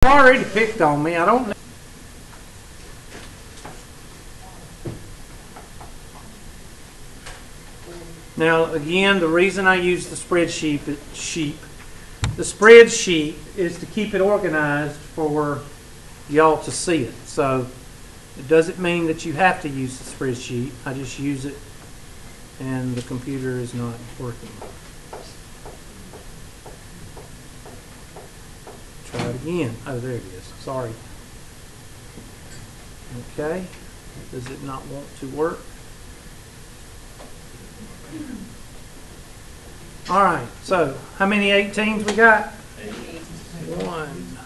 Already picked on me. I don't know. Now, again, the reason I use the spreadsheet is to keep it organized for y'all to see it. So it doesn't mean that you have to use the spreadsheet. I just use it and the computer is not working. Try it again. Oh, there it is. Sorry. Okay. Does it not want to work? All right. So, how many 18s we got? 1,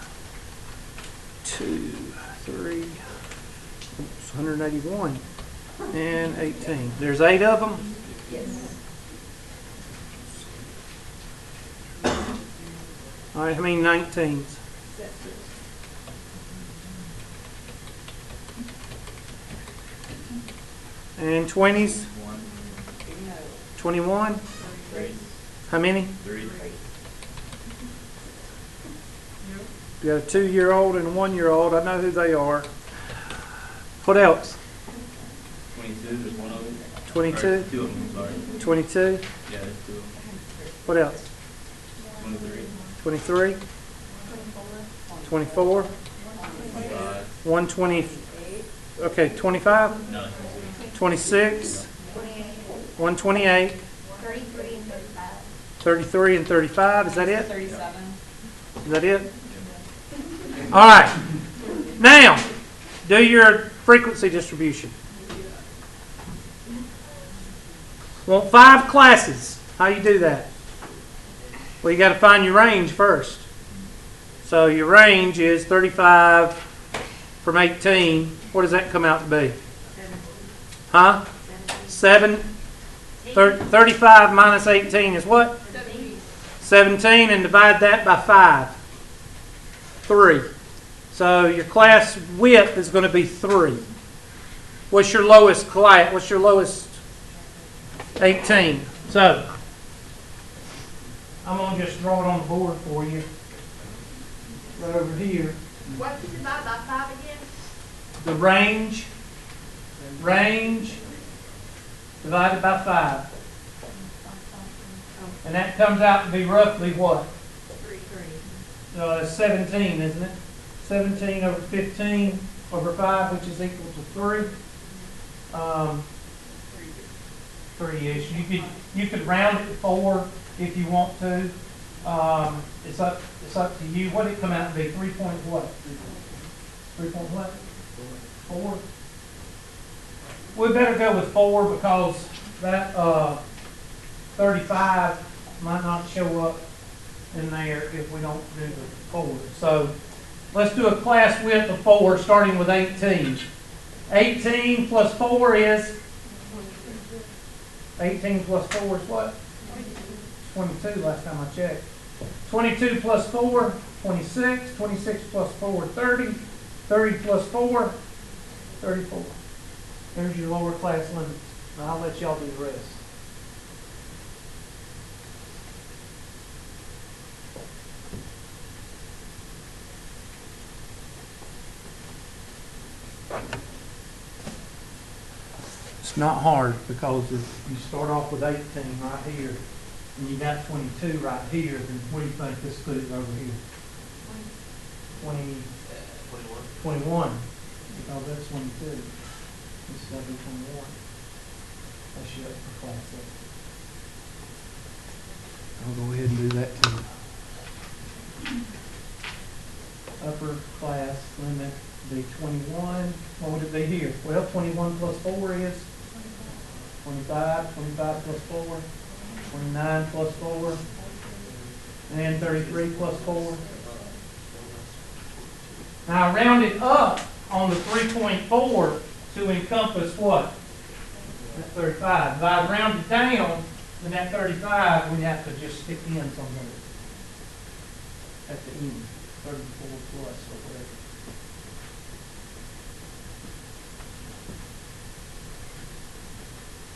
2, 3, 181, and 18. There's 8 of them? Yes. All right. How many 19s? And 20s? 21? How many? 3. You got a 2-year-old and a 1-year-old. I know who they are. What else? 22 is one of them. 22? Or 2 of them, sorry. 22? Yeah, there's 2 of them. What else? 23. 23? 24? 25. 120? Okay, 25? No, 26? 128? 33 and 35. 33 and 35? Is that it? 37. Is that it? All right. Now, do your frequency distribution. Want 5 classes. How you do that? Well, you got to find your range first. So your range is 35 from 18. What does that come out to be? Huh? 7. 35 minus 18 is what? 17, and divide that by 5. 3. So your class width is going to be 3. What's your lowest class? What's your lowest? 18. So I'm going to just draw it on the board for you. Right over here. What did you divide by 5 again? The range divided by 5. And that comes out to be roughly what? 17, isn't it? 17 over 15 over 5, which is equal to 3. 3-ish. You could round it to 4 if you want to. It's up to you. What did it come out to be? 3 point what? 3 point what? 4. We better go with 4 because that 35 might not show up in there if we don't do the 4. So let's do a class width of 4 starting with 18. 18 plus 4 is? 18 plus 4 is what? 22 last time I checked. 22 plus 4, 26. 26 plus 4, 30. 30 plus 4, 34. There's your lower class limits. Now I'll let y'all do the rest. It's not hard because if you start off with 18 right here and you got 22 right here, then what do you think this puts it over here? 21. Because that's 22. This is going to be 21. That's your upper class limit. I'll go ahead and do that too. Upper class limit be 21. What would it be here? Well, 21 plus 4 is 25. 25 plus 4. 29 plus 4. And 33 plus 4. Now round it up on the 3.4 to encompass what? That 35. If I round it down, then that 35 we have to just stick in somewhere at the end. 34 plus or whatever.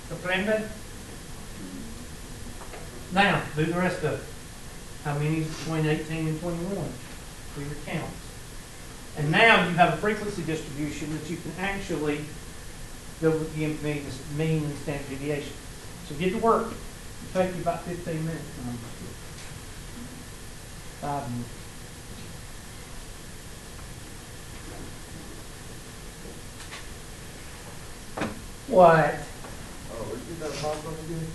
Comprende? Now, do the rest of it. How many is between 18 and 21? Do your counts. And now you have a frequency distribution that you can actually go with the mean and standard deviation. So get to work. It'll take you about 15 minutes. 5 minutes. What? Oh, repeat that last one again?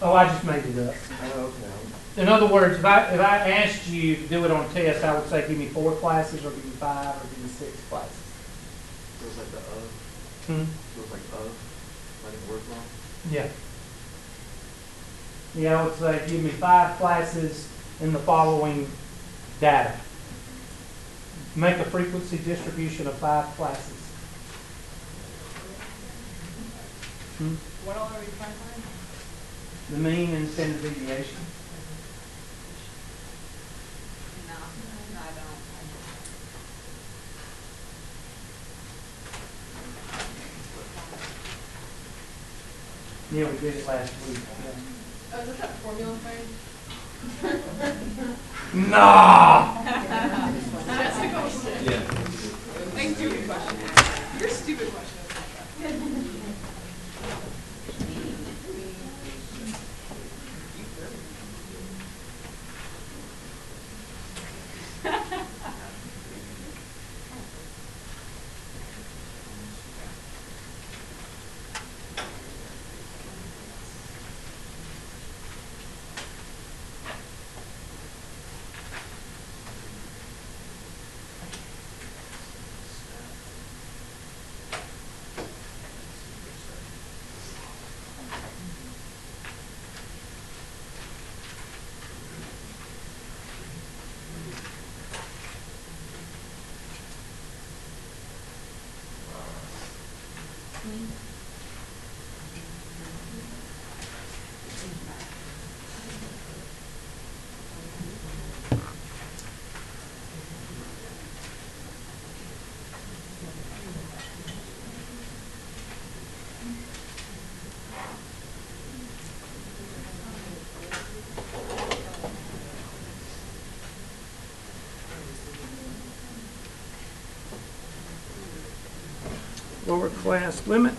Oh, I just made it up. Oh, okay. In other words, if I asked you to do it on a test, I would say give me 4 classes, or give me 5, or give me 6 classes. So it's like the Hmm? so it's like letting work wrong? Yeah. Yeah, I would say give me 5 classes in the following data. Make a frequency distribution of 5 classes. Hmm? What all are we trying to find? The mean and standard deviation. No, I don't. Yeah, we did it last week. Oh, is that formula thing? Nah! Jessica was sick. Yeah. Thanks, stupid question. Your stupid question. Lower class limit,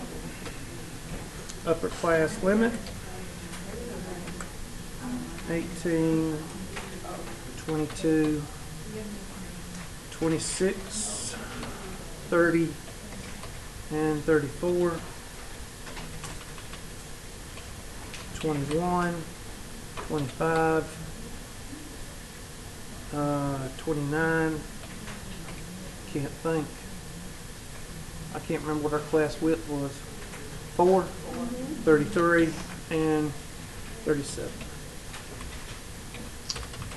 upper class limit, 18, 22, 26, 30, and 34, 21, 25, 29, can't think. I can't remember what our class width was. 4, 33, and 37.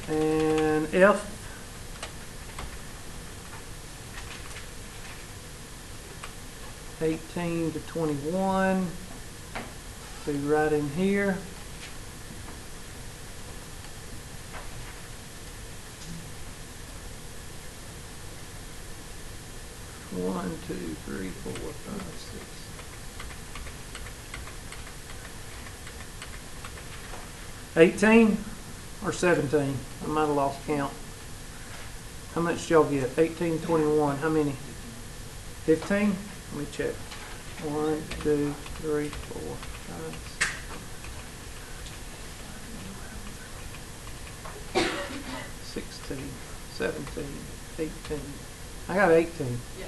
And F, (18 to 21), be right in here. One, 2, 3, 4, 5, 6. 18 or 17? I might have lost count. How much did y'all get? 18, 21. How many? 15? Let me check. 1, 2, 3, 4, 5, 16, 17, 18. I got 18. Yeah.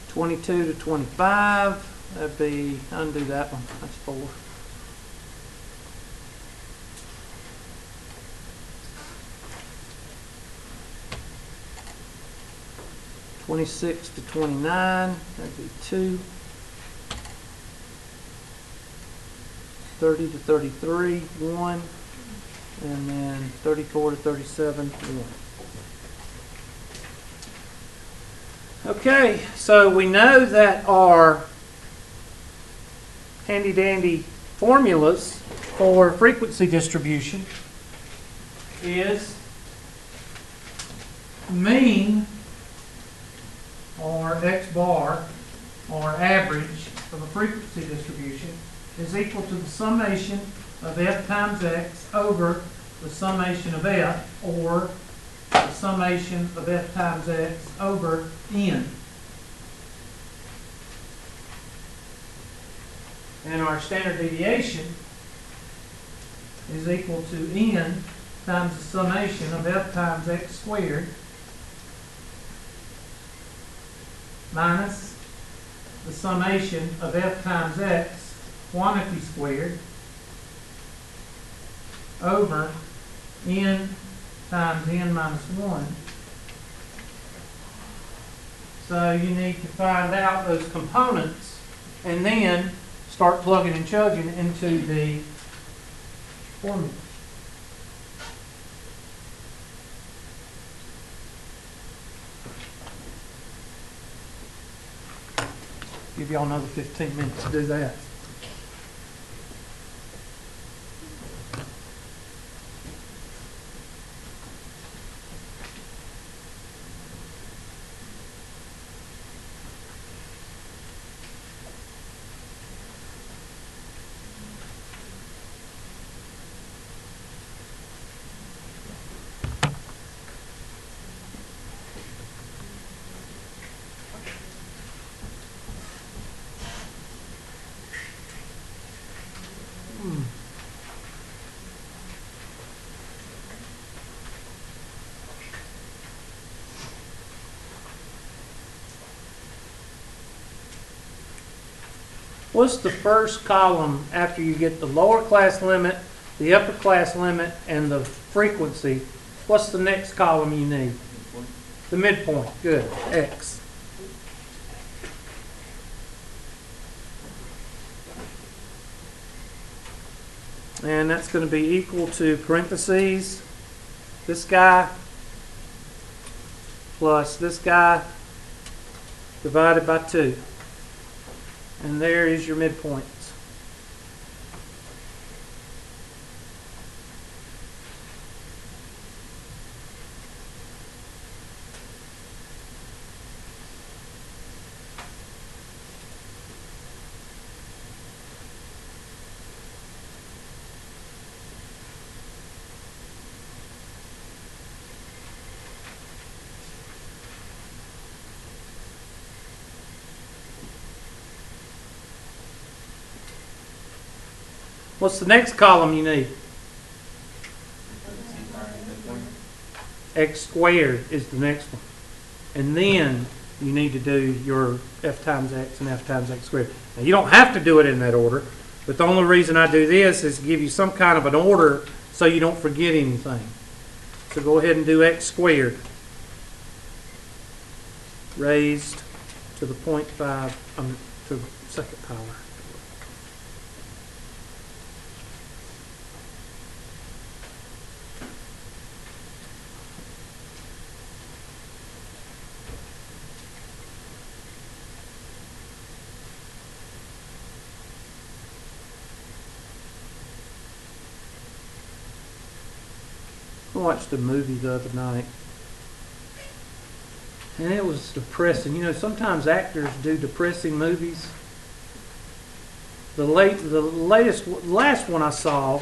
22 to 25, that'd be, undo that one, that's 4. (26 to 29), that'd be 2. 30 to 33, 1. And then 34 to 37, 1. Okay, so we know that our handy-dandy formulas for frequency distribution is mean, or x bar, or average of a frequency distribution, is equal to the summation of f times x over the summation of f, or the summation of f times x over n. And our standard deviation is equal to n times the summation of f times x squared minus the summation of f times x quantity squared over n times n minus 1. So you need to find out those components and then start plugging and chugging into the formula. Give y'all another 15 minutes to do that. What's the first column after you get the lower class limit, the upper class limit, and the frequency? What's the next column you need? The midpoint. Good. X. And that's going to be equal to parentheses, this guy plus this guy divided by 2. And there is your midpoints. What's the next column you need? X squared is the next one. And then you need to do your f times x and f times x squared. Now you don't have to do it in that order, but the only reason I do this is to give you some kind of an order so you don't forget anything. So go ahead and do x squared raised to the 0.5, to the second power. I watched a movie the other night, and it was depressing. You know, sometimes actors do depressing movies. The last one I saw,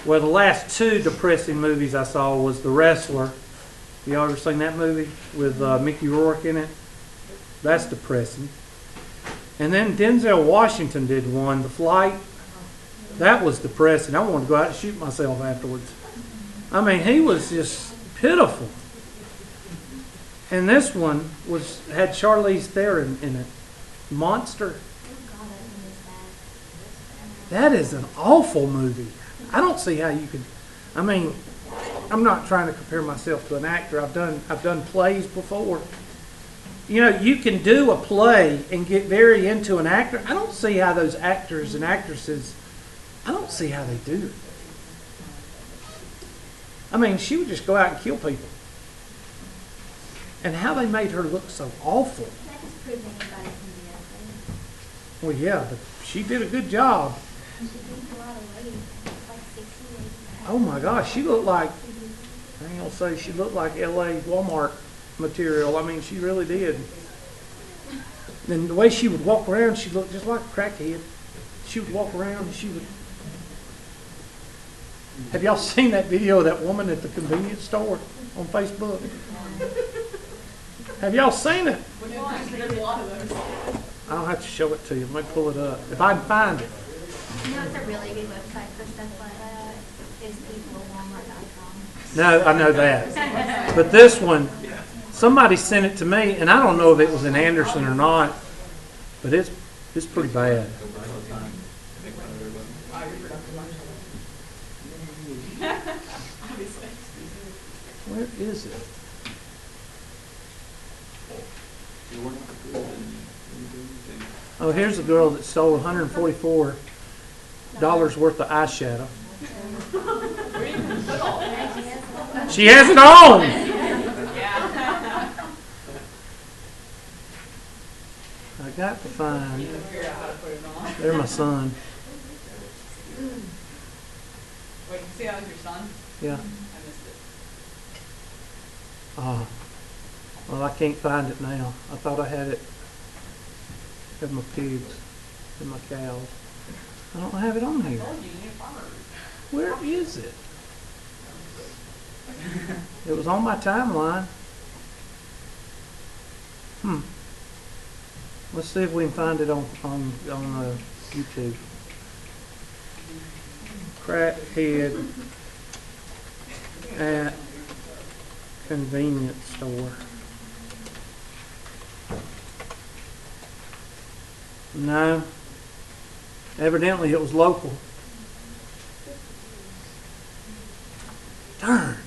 well, the last 2 depressing movies I saw was The Wrestler. Y'all ever seen that movie with Mickey Rourke in it? That's depressing. And then Denzel Washington did one, The Flight. That was depressing. I wanted to go out and shoot myself afterwards. I mean, he was just pitiful. And this one had Charlize Theron in it. Monster. That is an awful movie. I don't see how you could. I mean, I'm not trying to compare myself to an actor. I've done plays before. You know, you can do a play and get very into an actor. I don't see how those actors and actresses. I don't see how they do it. I mean, she would just go out and kill people. And how they made her look so awful. That just proves anybody can be ugly. Well, yeah, but she did a good job. She gained a lot of weight. It's like 60 weight. Oh my gosh, she looked like, I ain't gonna say she looked like LA Walmart material. I mean, she really did. And the way she would walk around, she looked just like a crackhead. She would walk around and she would, Have y'all seen that video of that woman at the convenience store on Facebook? Have y'all seen it? There's a lot of those. I don't have to show it to you. Let me pull it up. If I can find it. You know, it's a really good website for stuff like that. Is peoplewalmart.com. No, I know that. But this one, somebody sent it to me, and I don't know if it was in Anderson or not, but it's pretty bad. Obviously. Where is it? Oh, here's a girl that stole $144 worth of eyeshadow. She has it on! Yeah. I got to find. Figure out how to put it on. There's my son. Wait, you see that was your son? Yeah. I missed it. Ah. Well, I can't find it now. I thought I had it. Have my pigs and my cows. I don't have it on I here. told you, you need a farmer. Where is it? It was on my timeline. Let's see if we can find it on YouTube. Crackhead at convenience store. No. Evidently it was local. Darn.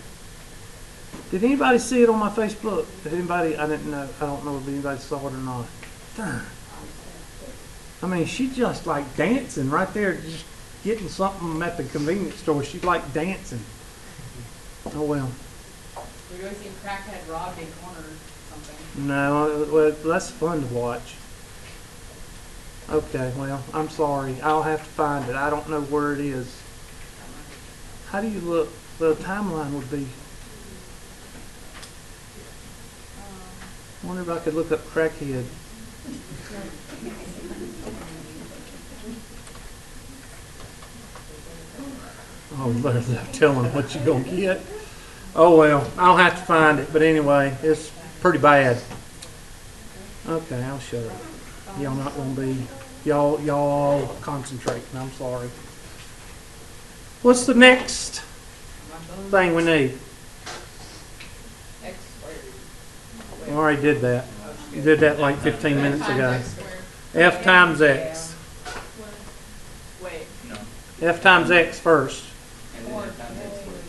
Did anybody see it on my Facebook? Did anybody? I didn't know. I don't know if anybody saw it or not. Darn. I mean, she's just like dancing right there, just getting something at the convenience store. She's like dancing. Oh well. We're going to see crackhead robbed a corner or something. No, well, that's fun to watch. Okay, well, I'm sorry. I'll have to find it. I don't know where it is. How do you look? The timeline would be. I wonder if I could look up crackhead. Oh, they're telling what you're going to get. Oh, well, I'll have to find it. But anyway, it's pretty bad. Okay, I'll shut up. Y'all not going to be, y'all all concentrating. I'm sorry. What's the next thing we need? X squared. We already did that. You did that like 15 minutes ago. F times X. Wait. No. F times X first. And then that times X squared.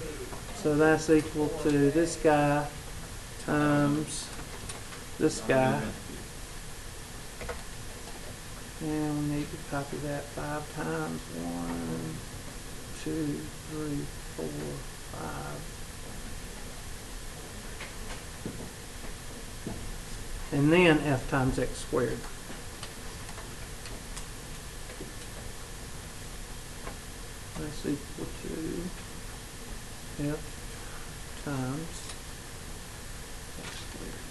So that's equal to this guy times this guy. And we need to copy that 5 times 1, 2, 3, 4, 5. And then F times X squared. That's equal to F times X squared.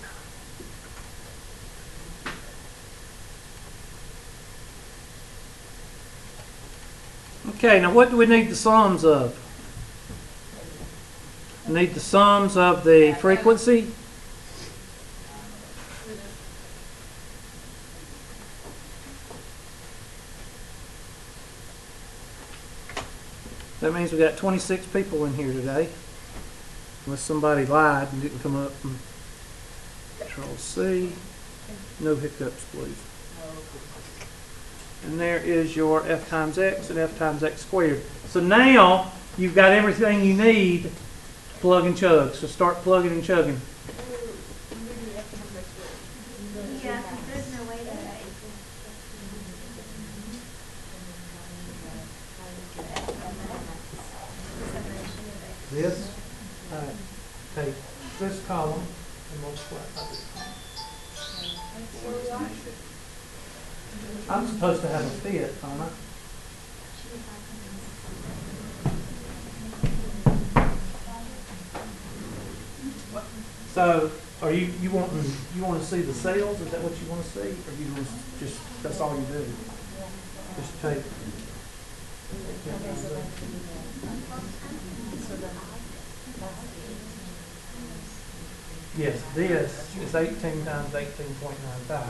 Okay, now what do we need the sums of? We need the sums of the frequency. That means we got 26 people in here today. Unless somebody lied and didn't come up. Control C. No hiccups, please. And there is your F times X and F times X squared. So now you've got everything you need to plug and chug. So start plugging and chugging. Yeah, 'cause there's no way that I This, take this column and multiply it by this column. I'm supposed to have a fit, aren't I? So, are you want to see the cells? Is that what you want to see, or you just that's all you do? Just take. Yes, this is 18 times 18.95.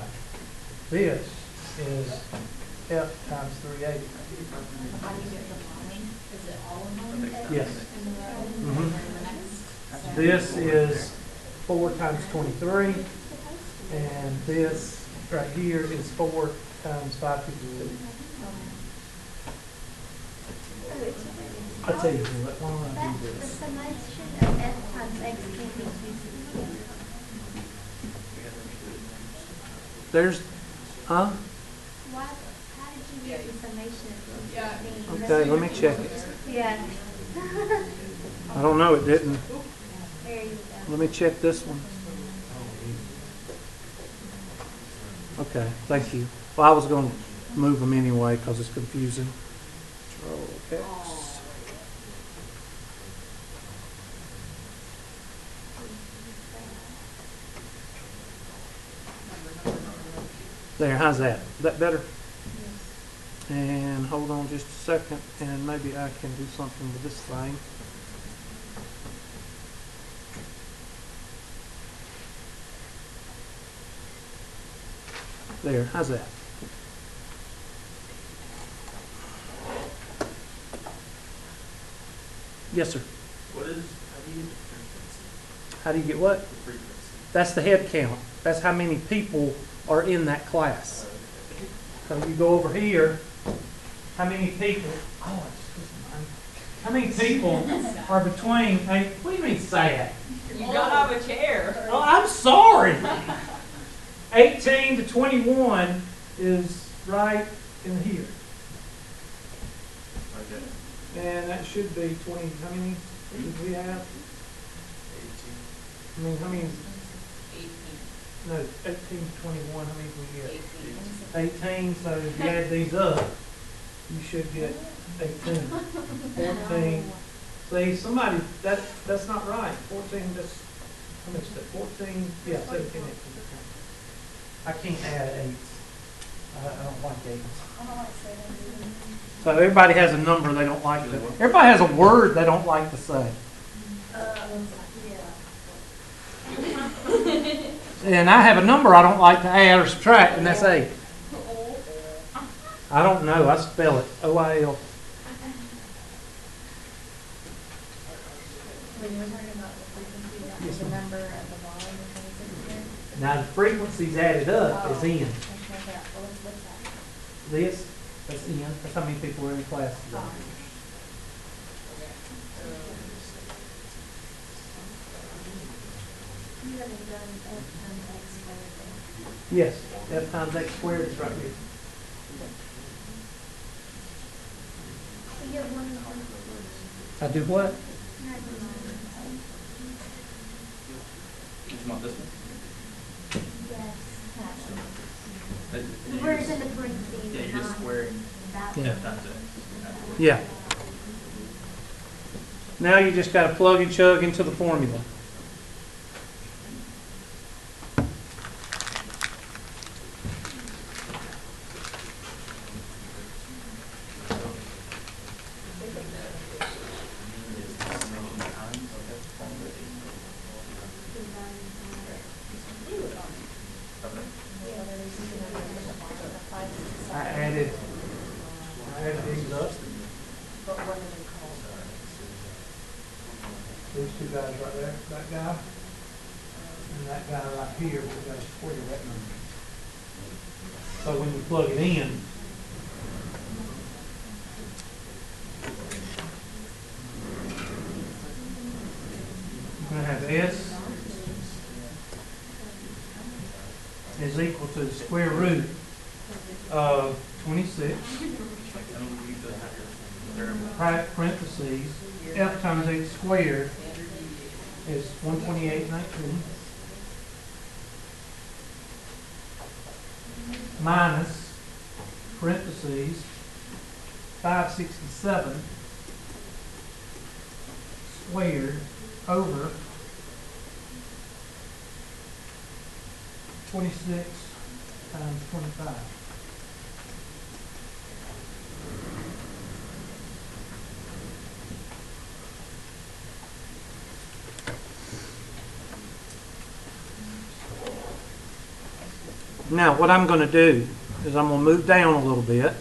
This is F times 380. How do you get the line? Is it all of them? Yes. In the row? Mhm. And then the next? This is 4 times 23, and this right here is 4 times 552. I'll tell you what, why don't I do The this? summation of f times x can be used. There's, huh? Why, how did you get the summation of Yeah. 15? Okay, let me check it. Yeah. I don't know, it didn't. There you go. Let me check this one. Okay, thank you. Well, I was going to move them anyway because it's confusing. Control X. There, how's that? Is that better? And hold on just a second, and maybe I can do something with this thing. There, how's that? Yes, sir. What is, how do you get the frequency? How do you get what? The frequency. That's the head count. That's how many people are in that class. So you go over here, how many people, oh, excuse me. How many people are between, hey, what do you mean sad? You got out of a chair. Oh, I'm sorry. 18 to 21 is right in here. Okay. And that should be 20, how many did we have? 18. I mean, how many, 18. no, 18 to 21, how many did we get? 18. 18, so if you add these up, you should get 18. 14. See, somebody, that's not right. 14, that's, how much is that? 14, yeah, 17, 18. I can't add eights. I don't like eights. So everybody has a number they don't like to, everybody has a word they don't like to say. And I have a number I don't like to add or subtract, and that's 8. I don't know. I spell it O-I-L. When you were talking about the frequency, that Yes, was the ma'am. number at the bottom of 26 there. Now the frequencies added up is N. Okay, okay. Well, what's that? This, that's N. That's how many people are in the class today. You haven't done f times x squared there. Yes, F times X squared is right here. So you have one and one. I do what? Never mind. You want this one? Yes. Uh, Where's in the parentheses? Yeah, you're just not squaring that Yeah. F times X. Yeah. Now you just got to plug and chug into the formula. I added these up. These two guys right there, that guy, and that guy right here, we got to square that number. So when you plug it in, you're going to have S is equal to the square root of 26, parentheses, F times X squared is 128.19 minus parentheses 567 squared over 26 times 25. Now, what I'm going to do is I'm going to move down a little bit.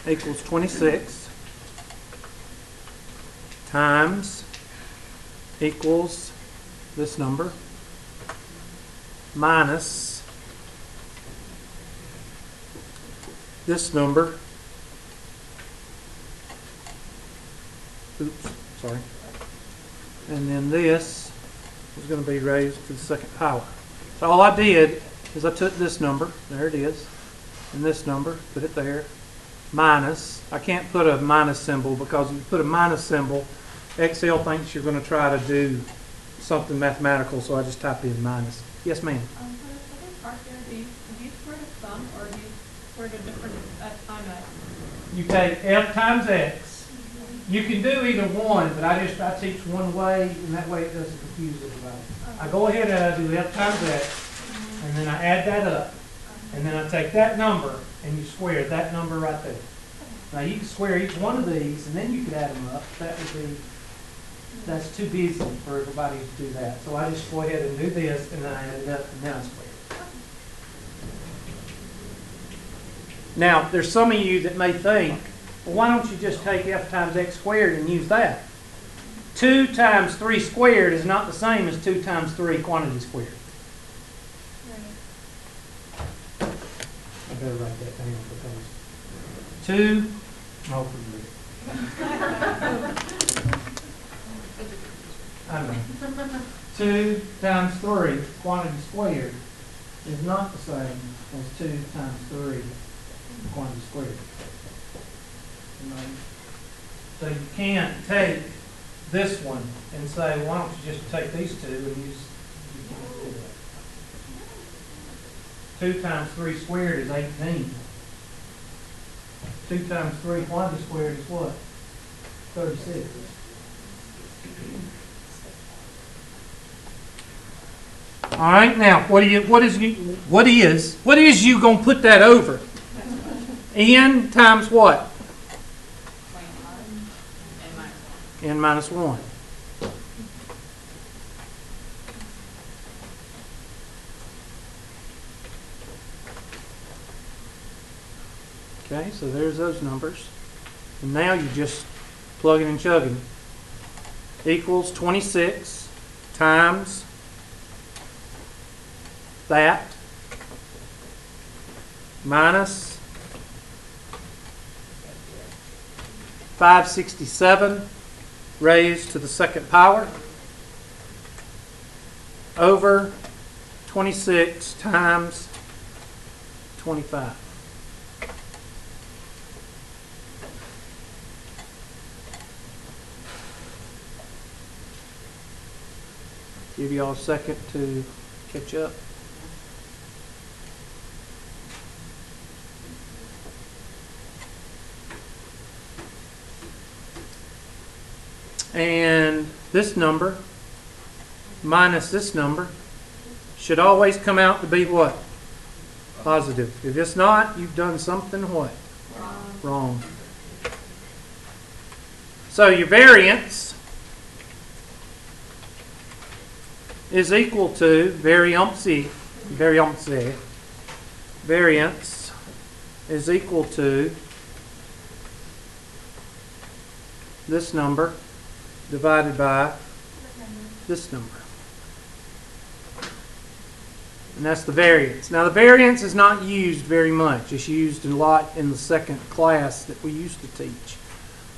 Equals 26 times equals this number minus this number. Oops, sorry. And then this is going to be raised to the second power. So all I did is I took this number, there it is, and this number, put it there, minus. I can't put a minus symbol because if you put a minus symbol, Excel thinks you're going to try to do something mathematical, so I just type in minus. Yes, ma'am? For the second part here, do you square the sum or do you square the difference at time x? You take f times x. You can do either one, but I teach one way, and that way it doesn't confuse everybody. I go ahead and I do f times x, and then I add that up, and then I take that number and you square that number right there. Now you can square each one of these, and then you could add them up. That's too busy for everybody to do that. So I just go ahead and do this, and then I add it up, and then I square it. Now, there's some of you that may think, well, why don't you just take f times x squared and use that? 2 times 3 squared is not the same as 2 times 3 quantity squared. I better write that down because 2, oh, forget it. I know. 2 times 3 quantity squared is not the same as 2 times 3 quantity squared. So you can't take this one and say, why don't you just take these two and use, you can't do that. 2 times 3 squared is 18. 2 times 3 quantity squared is what? 36. All right, now what is you gonna put that over? N times what? N minus 1. Okay, so there's those numbers. And now you just plugging and chugging. Equals 26 times that minus 567 raised to the second power over 26 times 25. Give you all a second to catch up. And this number minus this number should always come out to be what? Positive. If it's not, you've done something what? Wrong. So your variance is equal to variance is equal to this number divided by this number. And that's the variance. Now the variance is not used very much. It's used a lot in the second class that we used to teach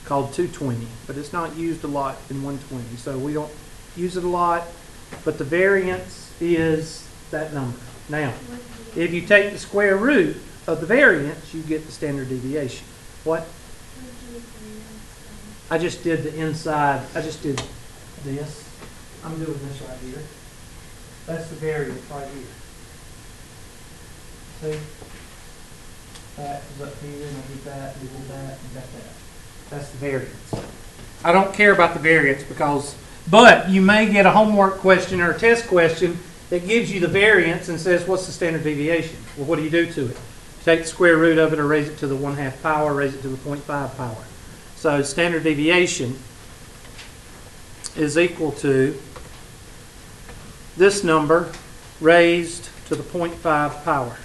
called 220, but it's not used a lot in 120. So we don't use it a lot, but the variance is that number. Now, if you take the square root of the variance, you get the standard deviation. What? I just did the inside. I just did this. I'm doing this right here. That's the variance right here. See? That is up here, and I get that, equal that, and got that. That's the variance. I don't care about the variance but you may get a homework question or a test question that gives you the variance and says, what's the standard deviation? Well, what do you do to it? Take the square root of it or raise it to the 1/2 power, raise it to the 0.5 power. So standard deviation is equal to this number raised to the 0.5 power.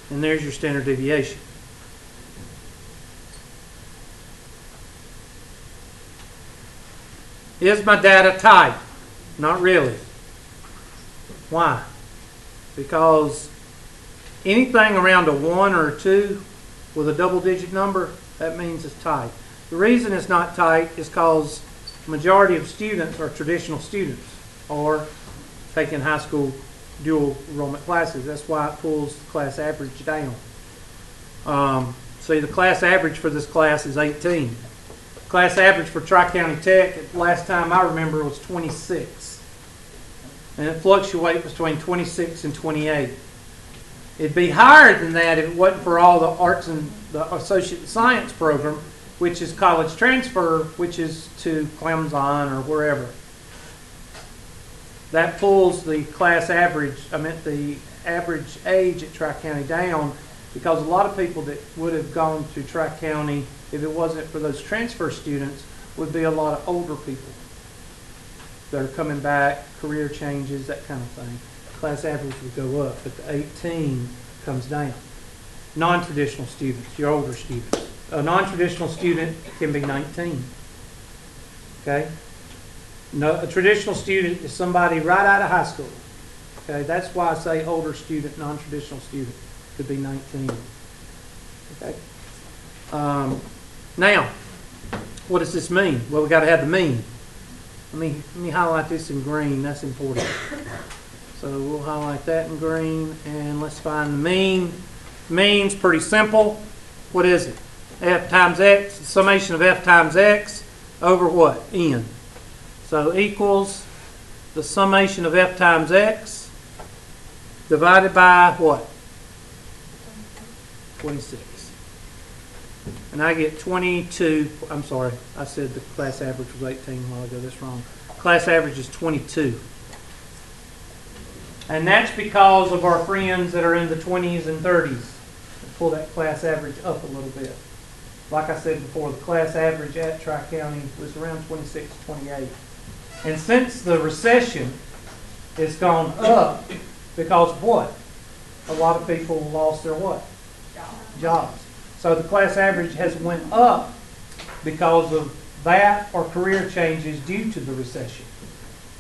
And there's your standard deviation. Is my data tight? Not really. Why? Because anything around a 1 or a 2 with a double-digit number, that means it's tight. The reason it's not tight is because the majority of students are traditional students or taking high school dual enrollment classes. That's why it pulls the class average down. See, the class average for this class is 18. Class average for Tri-County Tech, last time I remember, was 26. And it fluctuates between 26 and 28. It'd be higher than that if it wasn't for all the arts and the associate science program, which is college transfer, which is to Clemson or wherever. That pulls the class average, the average age at Tri-County down, because a lot of people that would have gone to Tri-County, if it wasn't for those transfer students, would be a lot of older people that are coming back, career changes, that kind of thing. Class average would go up, but the 18 comes down. Non-traditional students, your older students. A non-traditional student can be 19. Okay? No, a traditional student is somebody right out of high school. Okay? That's why I say older student, non-traditional student could be 19. Okay? Now, what does this mean? Well, we've got to have the mean. Let me highlight this in green. That's important. So we'll highlight that in green, and let's find the mean. Mean's pretty simple. What is it? F times x, the summation of f times x over what? N. So equals the summation of f times x divided by what? 26. And I get 22. I'm sorry, I said the class average was 18 a while ago. That's wrong. Class average is 22. And that's because of our friends that are in the 20s and 30s. Pull that class average up a little bit. Like I said before, the class average at Tri-County was around 26, 28. And since the recession has gone up, because of what? A lot of people lost their what? Jobs. So the class average has went up because of that or career changes due to the recession.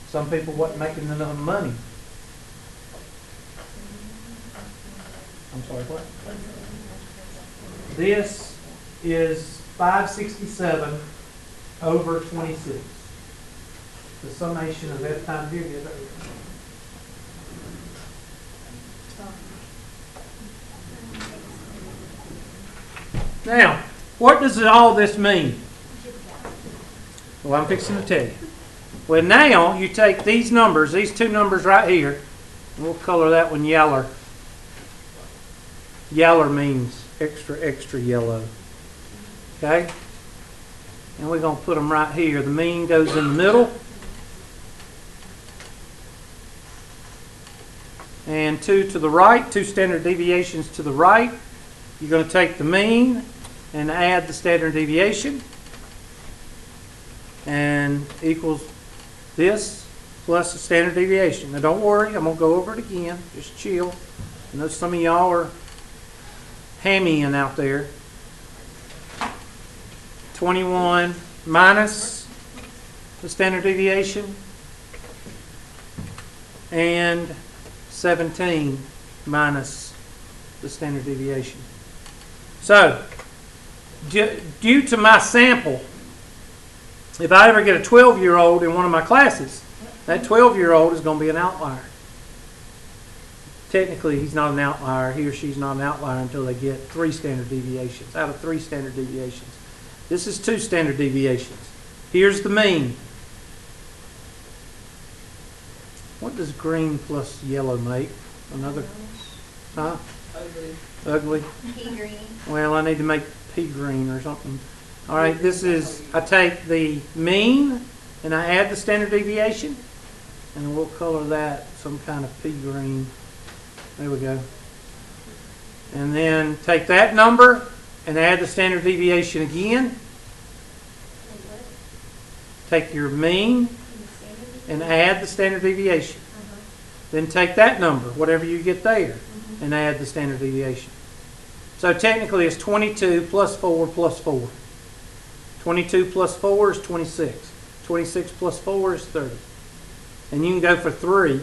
Some people wasn't making enough money. I'm sorry, what? This is 567 over 26. The summation of f times here is over. Now, what does all this mean? Well, I'm fixing to tell you. Well, now you take these numbers, these two numbers right here, and we'll color that one yeller. Yeller means extra, extra yellow. Okay? And we're going to put them right here. The mean goes in the middle. And 2 to the right, 2 standard deviations to the right. You're going to take the mean and add the standard deviation. And equals this plus the standard deviation. Now don't worry, I'm going to go over it again. Just chill. I know some of y'all are hammying out there. 21 minus the standard deviation and 17 minus the standard deviation. So, due to my sample, if I ever get a 12-year-old in one of my classes, that 12-year-old is going to be an outlier. Technically, he's not an outlier. He or she's not an outlier until they get 3 standard deviations, out of 3 standard deviations. This is 2 standard deviations. Here's the mean. What does green plus yellow make? Another, huh? Ugly. Pea green. Well, I need to make pea green or something. All right, this is, I take the mean and I add the standard deviation, and we'll color that some kind of pea green. There we go. And then take that number and add the standard deviation again. take your mean and add the standard deviation. Then take that number, whatever you get there, and add the standard deviation. So technically it's 22 plus 4 plus 4. 22 plus 4 is 26. 26 plus 4 is 30. And you can go for 3.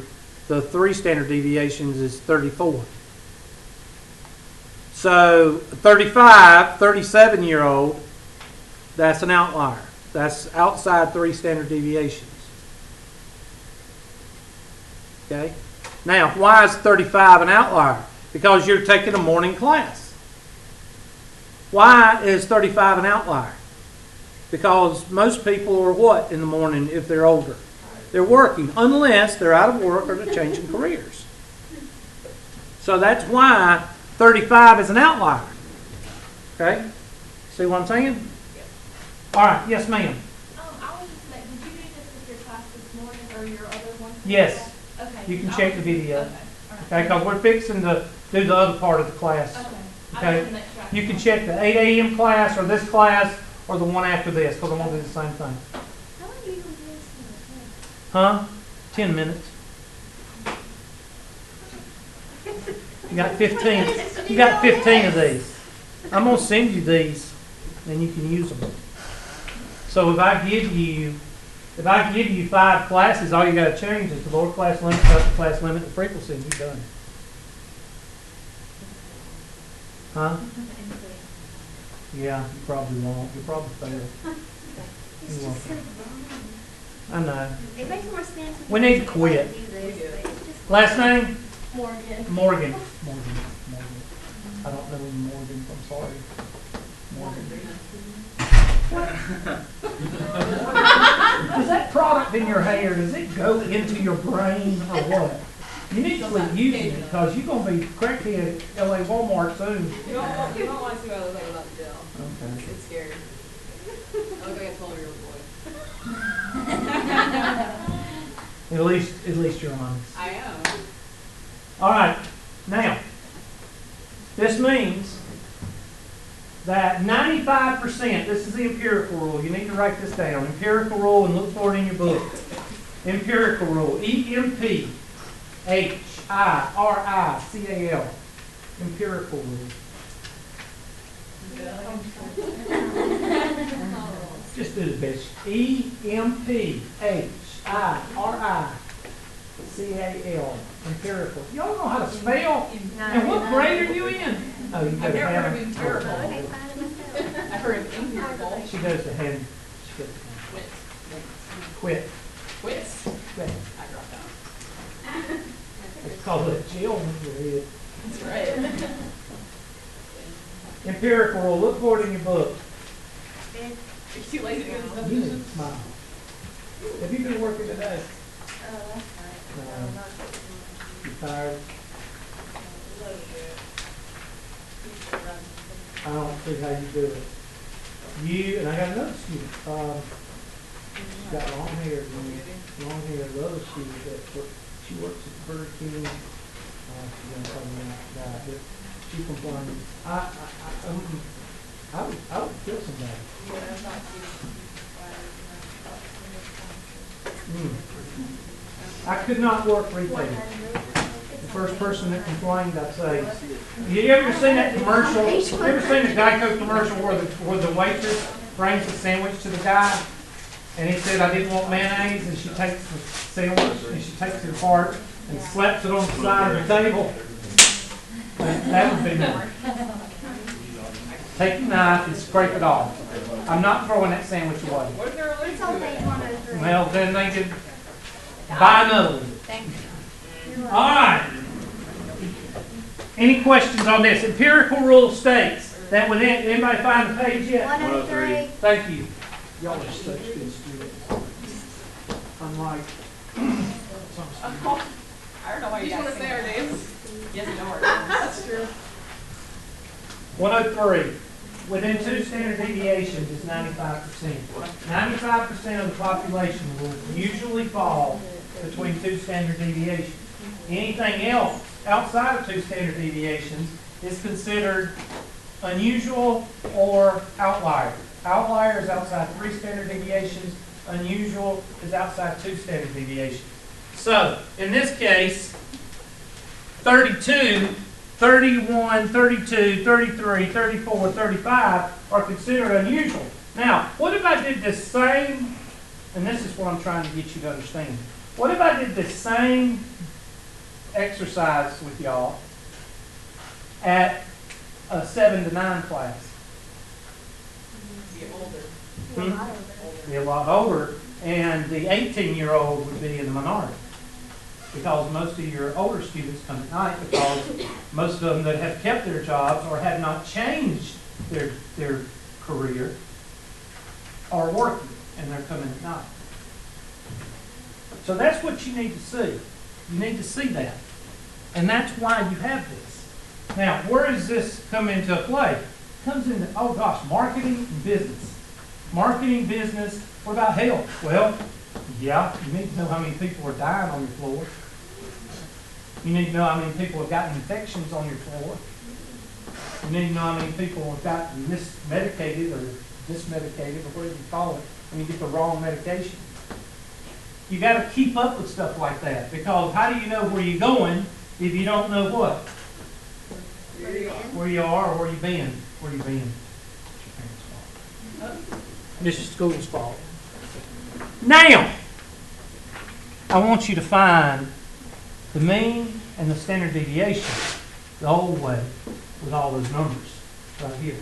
The 3 standard deviations is 34. So 35, 37-year-old, that's an outlier. That's outside 3 standard deviations. Okay? Now, why is 35 an outlier? Because you're taking a morning class. Why is 35 an outlier? Because most people are what in the morning if they're older? They're working, unless they're out of work or they're changing careers. So that's why 35 is an outlier. Okay? See what I'm saying? All right. Yes, ma'am. I was just like, did you do this with your class this morning or your other one? Yes. Okay. You can check the video. Okay. All right. Okay, because we're fixing to do the other part of the class. Okay. Okay. I just make sure I You can check the 8 a.m. class or this class or the one after this, because I want to do the same thing. How long are you going to do this for? Huh? 10 minutes. You got 15. You got 15 of these. I'm going to send you these, and you can use them. So if I give you 5 classes, all you got to change is the lower class limit, upper class limit, and the frequency, and you're done. Huh? Yeah, you probably won't. You'll probably fail. It's You just so won't. long. I know. It makes more sense. if We you need to actually quit. do this, but it's just- Last name? Morgan. Morgan. I don't know any Morgans. I'm sorry. Morgan. Does that product in your hair, does it go into your brain or what? You need to quit using it because you're going to be crackhead at LA Walmart soon. You don't want to see what I look like without the gel. Okay. It's scary. I look like a 12-year-old boy. At least you're honest. I am. All right. Now, this means that 95%, this is the empirical rule. You need to write this down. Empirical rule, and look for it in your book. Empirical rule, EMPHIRICAL. Empirical rule. Just do the best. EMPHIRICAL. Empirical. Y'all know how to spell? And what grade are you in? Oh, you go I've to never heard of Hannah. empirical. Okay, fine, myself. I've heard of empirical. She goes to Hannah. She goes to Quit. Quits. Quit. I dropped out. It's called a jail in your head. That's right. Empirical rule. Look for it in your book. You're too lazy to get this You need to definition. smile. Have you been working today? You tired? I don't see how you do it. You, and I got another student, she's got long hair, the other student she works at Burger King, she's gonna tell me that, but she complains, I would kill somebody. I could not work retail. The first person that complained, I'd say, you ever seen that commercial? You ever seen the Geico commercial where the waitress brings the sandwich to the guy? And he said, I didn't want mayonnaise, and she takes the sandwich and she takes it apart and slaps it on the side of the table. That would be me. Take your knife and scrape it off. I'm not throwing that sandwich away. What's there related It's on to page it? 103. Well, then they could buy another one. Thank you. All right. Any questions on this? Empirical rule states that when anybody find the page yet? 103. Thank you. Y'all are such good students. Unlike I don't know why you just want to say our names. Yes, you don't. That's true. 103. Within 2 standard deviations is 95%. 95% of the population will usually fall between 2 standard deviations. Anything else outside of 2 standard deviations is considered unusual or outlier. Outlier is outside 3 standard deviations. unusual is outside 2 standard deviations. So, in this case, 32, 31, 32, 33, 34, 35 are considered unusual. Now, what if I did the same, and this is what I'm trying to get you to understand. What if I did the same exercise with y'all at a 7 to 9 class? Be older. Be a lot older, and the 18-year-old would be in the minority. Because most of your older students come at night, because most of them that have kept their jobs or have not changed their career are working, and they're coming at night. So that's what you need to see. You need to see that. And that's why you have this. Now, where does this come into play? It comes into, oh gosh, marketing and business. Marketing, business, what about health? Well, yeah, you need to know how many people are dying on your floor. You need to know how many people have gotten infections on your floor. You need to know how many people have gotten mismedicated or dismedicated or whatever you call it when you get the wrong medication. You got to keep up with stuff like that, because how do you know where you're going if you don't know what? Where you are or where you've been. Where you've been. It's your parents' fault. This is school's fault. Now, I want you to find the mean and the standard deviation the old way with all those numbers right here.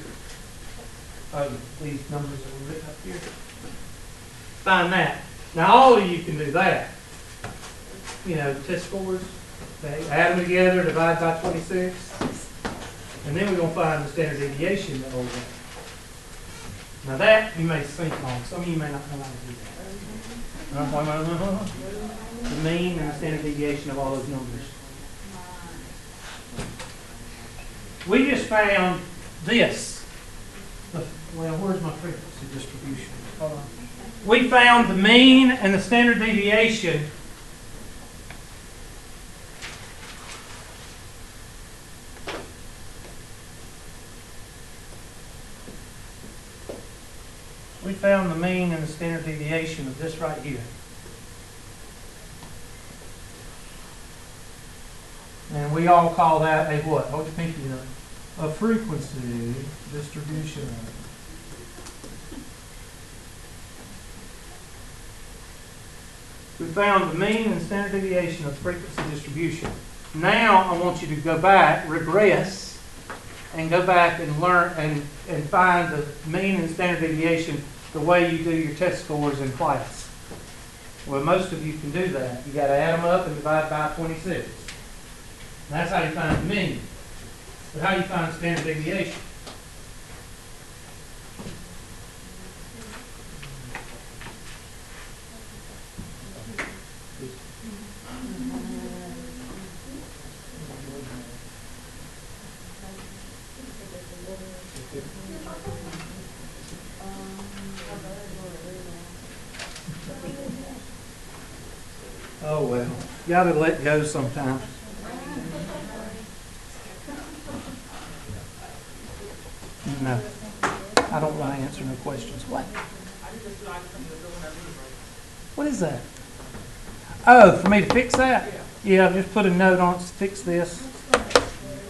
These numbers that were written up here. Find that. Now, all of you can do that. You know, test scores, they add them together, divide by 26, and then we're going to find the standard deviation the old way. Now that you may think on. Some of you may not know how to do that. The mean and the standard deviation of all those numbers. We just found this. Well, where's my frequency distribution? Hold on. We found the mean and the standard deviation . We found the mean and the standard deviation of this right here. And we all call that a what? Hold your pinky up. A frequency distribution. We found the mean and standard deviation of frequency distribution. Now I want you to go back, regress, and go back and learn and find the mean and standard deviation the way you do your test scores in class. Well, most of you can do that. You got to add them up and divide by 26. And that's how you find the mean. But how do you find standard deviation? Oh well, you gotta let go sometimes. No, I don't want to answer no questions. What? What is that? Oh, for me to fix that? Yeah, just put a note on it to fix this.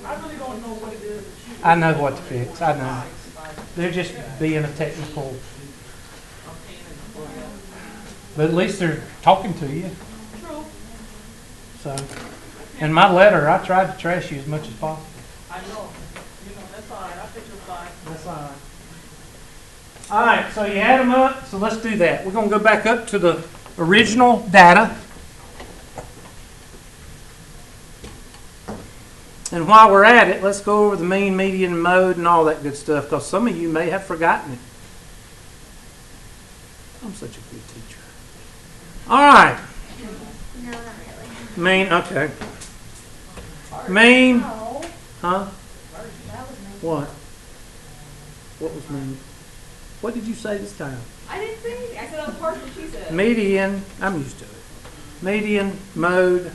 I really don't know what it is. I know what to fix. I know. They're just being a technical. But at least they're talking to you. True. So, in my letter, I tried to trash you as much as possible. I know. You know, that's all right. I think you're fine. That's all right. All right, so you add them up. So let's do that. We're going to go back up to the original data. And while we're at it, let's go over the mean, median, mode, and all that good stuff, because some of you may have forgotten it. I'm such a good teacher. All right. No, not really. Mean, okay. Mean, No, huh? that was me. What? What was mean? What did you say this time? I didn't say anything. I said on part what she said. Median, I'm used to it. Median, mode,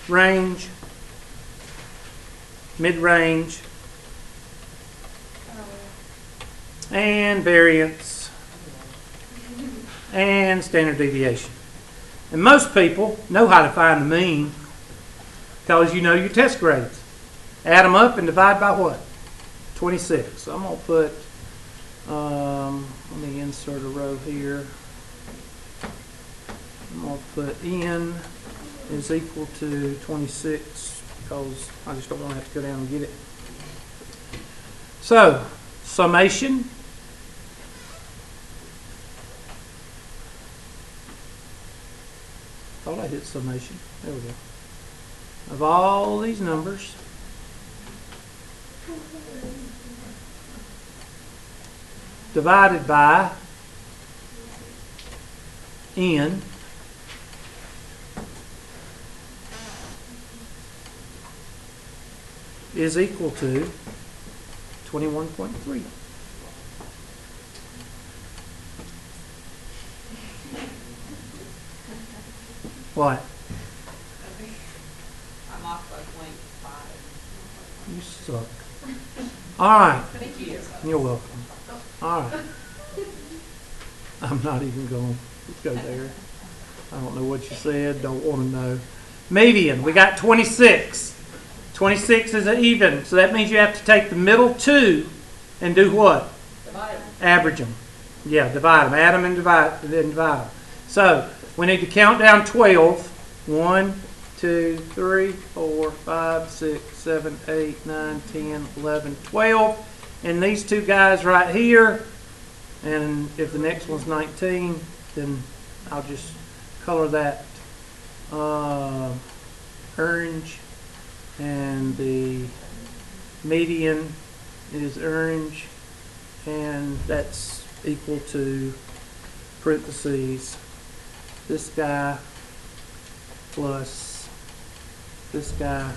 range, mid-range, and variance. and standard deviation. And most people know how to find the mean because you know your test grades. Add them up and divide by what? 26. So I'm going to put, let me insert a row here. I'm going to put n is equal to 26 because I just don't want to have to go down and get it. So, summation. Thought I hit summation. There we go. Of all these numbers, divided by n is equal to 21.3. What? I'm off by 0.5. You suck. All right. Thank you. You're welcome. All right. I'm not even going to go there. I don't know what you said. Don't want to know. Median. We got 26. 26 is an even. So that means you have to take the middle two and do what? Divide. Average them. Yeah, divide them. Add them and divide them. So we need to count down 12. 1, 2, 3, 4, 5, 6, 7, 8, 9, 10, 11, 12. And these two guys right here. And if the next one's 19, then I'll just color that orange. And the median is orange. And that's equal to parentheses this guy plus this guy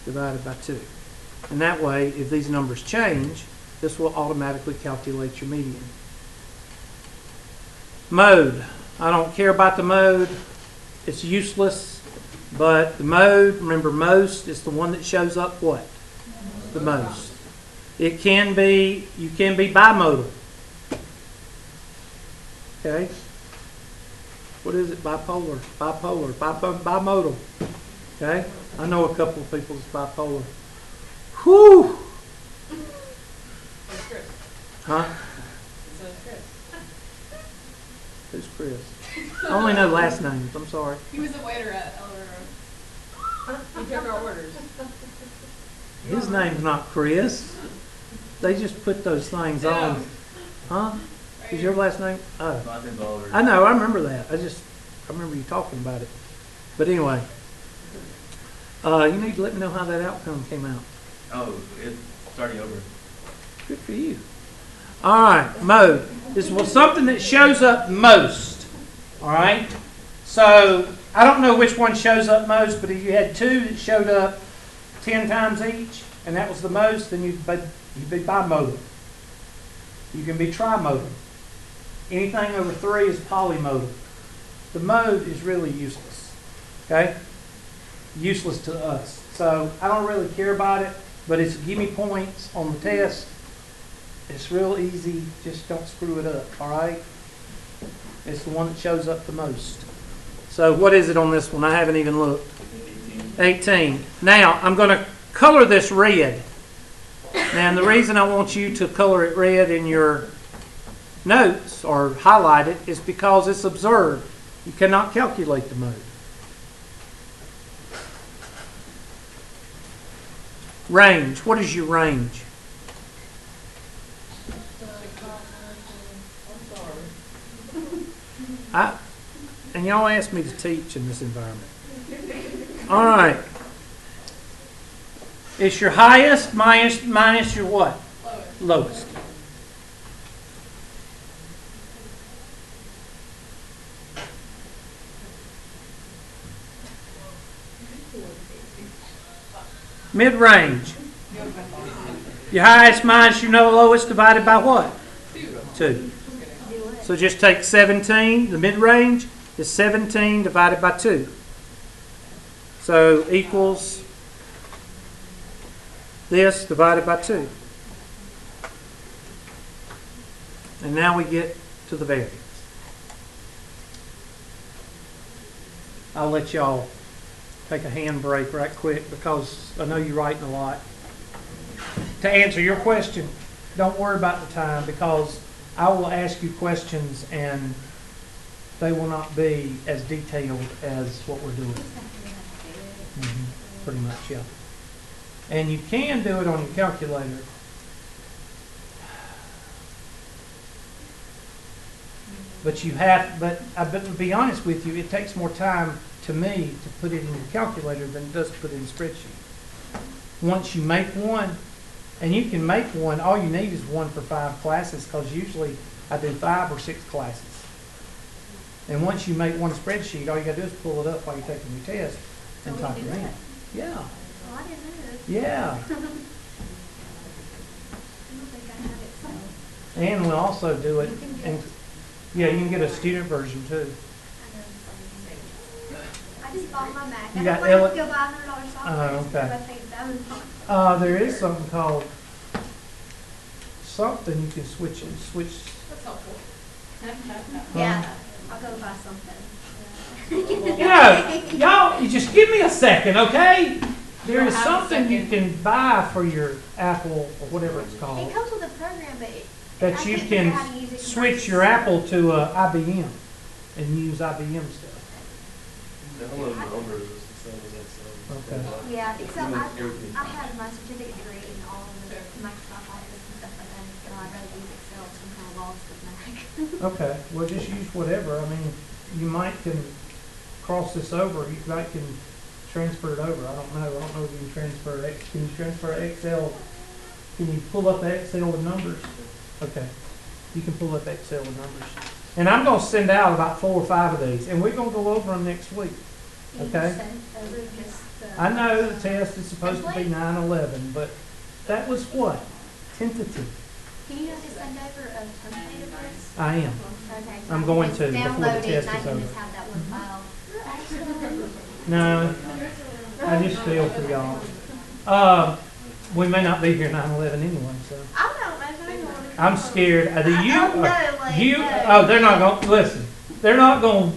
divided by 2. And that way, if these numbers change, this will automatically calculate your median. Mode. I don't care about the mode. It's useless. But the mode, remember most is the one that shows up what? The most. It can be, you can be bimodal. Okay? What is it? Bipolar. Bimodal. Okay? I know a couple of people that's bipolar. Whew! It's Chris. Huh? So it's Chris. Who's Chris? I only know last names. I'm sorry. He was a waiter at Elder Road. He took our orders. His name's not Chris. They just put those things on. Huh? Is your last name? Oh. Not involved. I know, I remember that. I remember you talking about it. But anyway, you need to let me know how that outcome came out. Oh, it's starting over. Good for you. All right, mode. This was something that shows up most. All right? So, I don't know which one shows up most, but if you had two that showed up 10 times each, and that was the most, then you'd be bimodal. You can be trimodal. Anything over 3 is polymodal. The mode is really useless. Okay? Useless to us. So I don't really care about it, but it's give me points on the test. It's real easy. Just don't screw it up. All right? It's the one that shows up the most. So what is it on this one? I haven't even looked. 18. Now I'm going to color this red. Now, and the reason I want you to color it red in your notes or highlight it is because it's observed. You cannot calculate the mode. Range. What is your range? And y'all asked me to teach in this environment. All right. It's your highest minus your what? Lowest. Mid-range. Your highest minus your lowest divided by what? 2. So just take 17. The mid-range is 17 divided by 2. So equals this divided by 2. And now we get to the variance. I'll let y'all take a handbrake right quick because I know you're writing a lot. To answer your question, don't worry about the time because I will ask you questions and they will not be as detailed as what we're doing. Pretty much, yeah. And you can do it on your calculator. But you have, but to be honest with you, it takes more time to me to put it in your calculator than it does to put it in a spreadsheet. Once you make one, and you can make one, all you need is one for 5 classes because usually I do 5 or 6 classes. And once you make one spreadsheet, all you got to do is pull it up while you're taking your test and type it in. Yeah. Well, I didn't know this. Yeah. I don't think I had it. So, And we'll also do it, and yeah, you can get a student version too. I just bought my Mac. You I got don't want Ele- to go buy $100 software. Oh, okay. I think that was fun. There is something called something you can switch. That's helpful. Yeah, I'll go buy something. You know, y'all, you just give me a second, okay? There is Don't have a something you second. can buy for your Apple or whatever it's It called comes with a program, but that I you couldn't figure out how to can use it switch your myself. Apple to IBM and use IBM stuff. Download the numbers, it's the same as Excel. Okay. Yeah, Excel. Everything. I had my certificate degree in all of the Microsoft Office and stuff like that. So I'd rather use Excel. So I'm kind of lost with Mac. Okay, well, just use whatever. I mean, you might can cross this over. You might can transfer it over. I don't know. I don't know if you can transfer X. Can you transfer Excel? Can you pull up Excel with numbers? Okay, you can pull up Excel with numbers. And I'm going to send out about 4 or 5 of these, and we're going to go over them next week. You Okay. sent over just the- I know the test is supposed to be 9/11, but that was what? Tentative. Can you just send over a template of this? I am. Okay. so I'm I going can to just before the download it test and I is can over. just have that one file. No, I just feel for y'all. We may not be here 9/11 anyway, so. I don't know. I don't know. I'm scared. No. Oh, they're not going to, listen, they're not going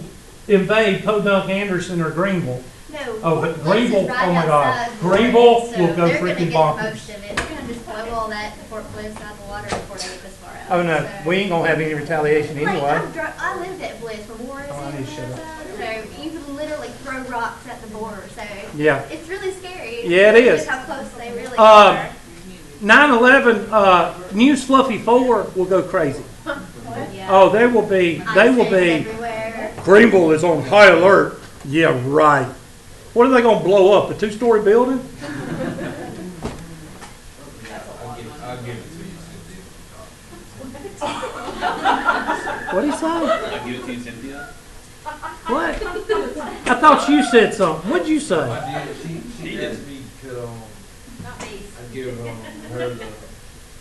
to invade Podunk, Anderson, or Greenville. No. Oh, but Fort Bliss is Greenville, right oh my God. outside Greenville Fort Bliss, will go they're gonna freaking get bonkers. Most of it. They're gonna just blow all that Fort Bliss out of the water before they get this far out. Oh, no, So- we ain't going to have any retaliation Like, anyway. I lived at Bliss when war was Oh, I in need to shut up. Minnesota, so you can literally throw rocks at the border. So Yeah. it's really scary. Yeah, it is. Just how close they really are. 9/11, News Fluffy 4 will go crazy. Yeah. Oh, they will be, Everywhere. Greenville is on high alert. Yeah, right. What are they going to blow up? A 2-story building? I'll give it to you, Cynthia. What did he say? I give it to you, Cynthia. What? I thought you said something. What did you say? I did, she asked me to, Not me. I give her the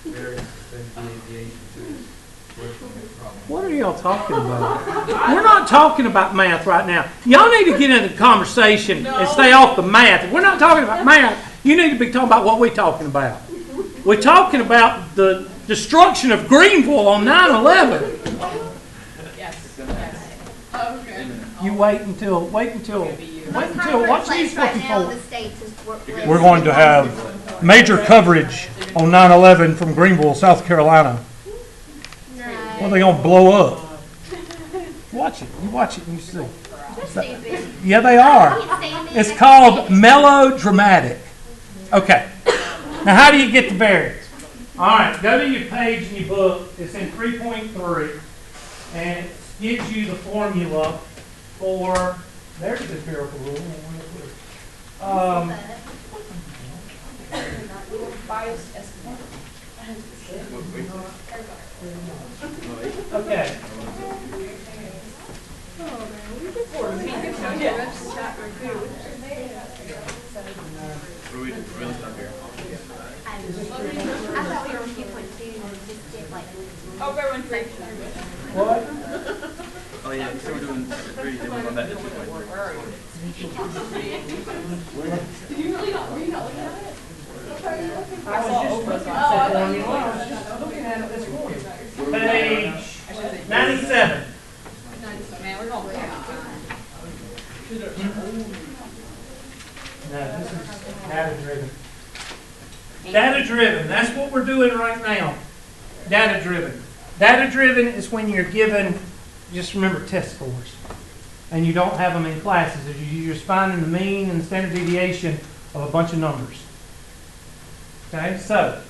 various Standard Deviation too. What are y'all talking about? We're not talking about math right now. Y'all need to get into the conversation and stay off the math. If we're not talking about math, you need to be talking about what we're talking about. We're talking about the destruction of Greenville on 9/11. Yes. Okay. You wait until, watch these fucking folks. We're going to have major coverage on 9/11 from Greenville, South Carolina. Well, they're going to blow up. Watch it. You watch it and you see. Stupid. Yeah, they are. It's called melodramatic. Okay. Now, how do you get the variance? All right, go to your page in your book. It's in 3.3, and it gives you the formula for, there's the empirical rule. Bias estimate. Okay. We're really stuck here. I thought we were on 2.2, just did like. Oh, we're on 3. What? Oh yeah, so we're doing 3, then we're going back to 2.3. Where are you? Did you really not? Were you not looking at it? I was just looking at it this morning. Page 97. Man, we're going back. No, this is data driven. Data driven, that's what we're doing right now. Data driven. Data driven is when you're given, just remember, test scores. And you don't have them in classes. You're just finding the mean and the standard deviation of a bunch of numbers. Okay, so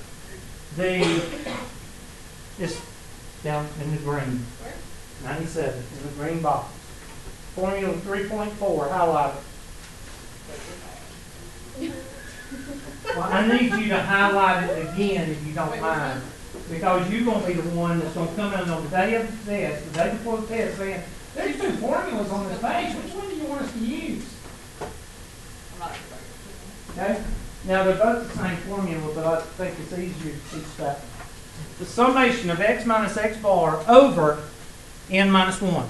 it's down in the green. 97 in the green box. Formula 3.4, highlight it. Well, I need you to highlight it again if you don't mind. Because you're going to be the one that's going to come in on the day of the test, the day before the test, saying, there's two formulas on this page. Which one do you want us to use? Okay? Now, they're both the same formula, but I think it's easier to teach that. The summation of x minus x bar over n minus 1.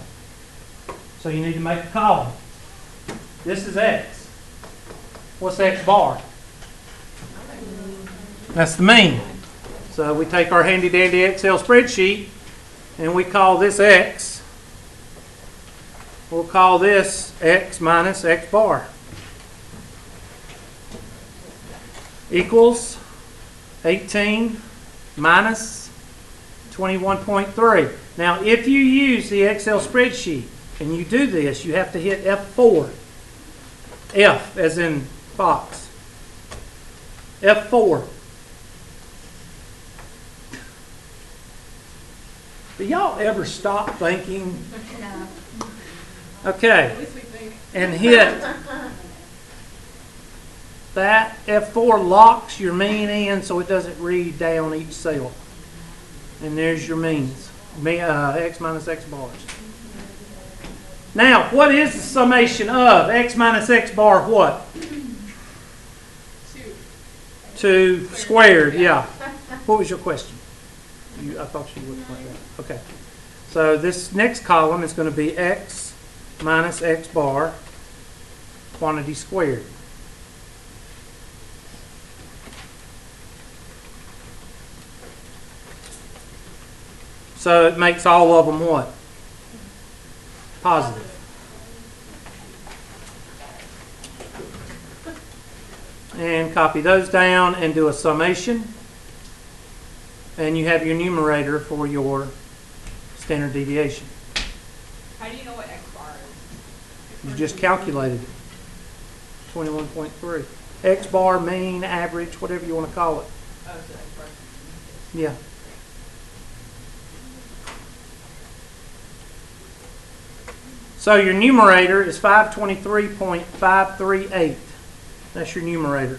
So you need to make a column. This is x. What's x bar? That's the mean. So we take our handy dandy Excel spreadsheet and we call this x. We'll call this x minus x bar. Equals 18 minus 21.3. Now if you use the Excel spreadsheet and you do this, you have to hit F4. F as in Fox. F4. Do y'all ever stop thinking? No. Okay. At least we think. And hit that. F4 locks your mean in so it doesn't read down each cell. And there's your means. X minus x bars. Now, what is the summation of x minus x bar what? 2 squared, yeah. What was your question? I thought you would like that. Okay. So this next column is going to be x minus x bar quantity squared. So it makes all of them what? Positive. And copy those down and do a summation. And you have your numerator for your standard deviation. How do you know what x bar is? You just calculated it. 21.3. X bar, mean, average, whatever you want to call it. Oh, so x bar. Yeah. So your numerator is 523.538. That's your numerator.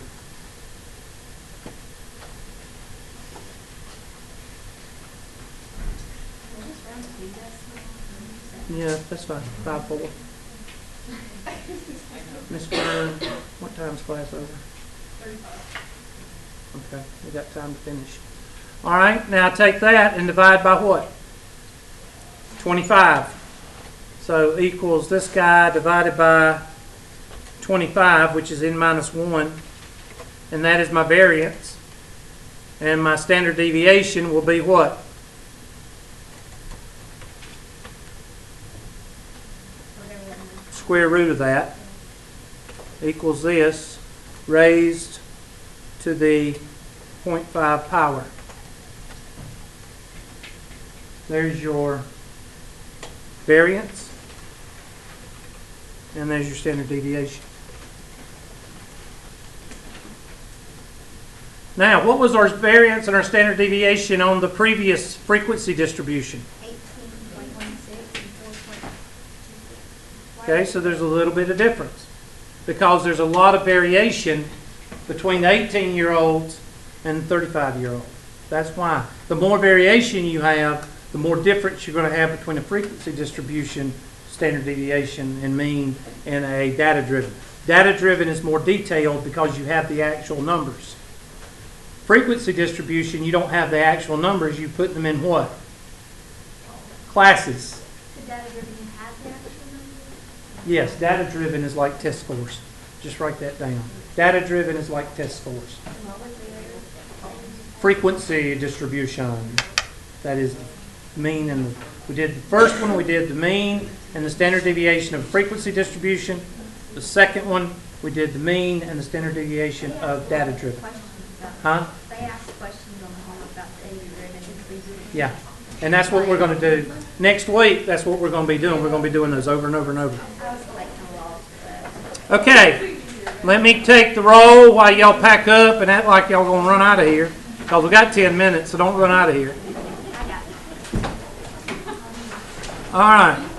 Yeah, that's fine. 5-4. Miss Byrne, what time's class over? 35. Okay, we got time to finish. All right, now take that and divide by what? 25. So equals this guy divided by 25, which is n minus 1. And that is my variance. And my standard deviation will be what? Square root of that equals this raised to the 0.5 power. There's your variance and there's your standard deviation. Now, what was our variance and our standard deviation on the previous frequency distribution? 18.16 and 4.26. Okay, so there's a little bit of difference because there's a lot of variation between 18-year-olds and 35-year-olds. That's why. The more variation you have, the more difference you're going to have between a frequency distribution, standard deviation, and mean, and a data-driven. Data-driven is more detailed because you have the actual numbers. Frequency distribution, you don't have the actual numbers. You put them in what? Classes. The data-driven, you have the actual numbers? Yes, data-driven is like test scores. Just write that down. Data-driven is like test scores. And what was the other? Frequency distribution. That is mean, and we did the first one, we did the mean and the standard deviation of frequency distribution. The second one, we We did the mean and the standard deviation of data driven. Questions Huh? about, they asked questions on the home about the data driven, and we do. Yeah. And that's what we're going to do. Next week, that's what we're going to be doing. We're going to be doing those over and over and over. I was collecting laws for that. Okay. Let me take the roll while y'all pack up and act like y'all going to run out of here. Because we got 10 minutes, so don't run out of here. I got it. All right.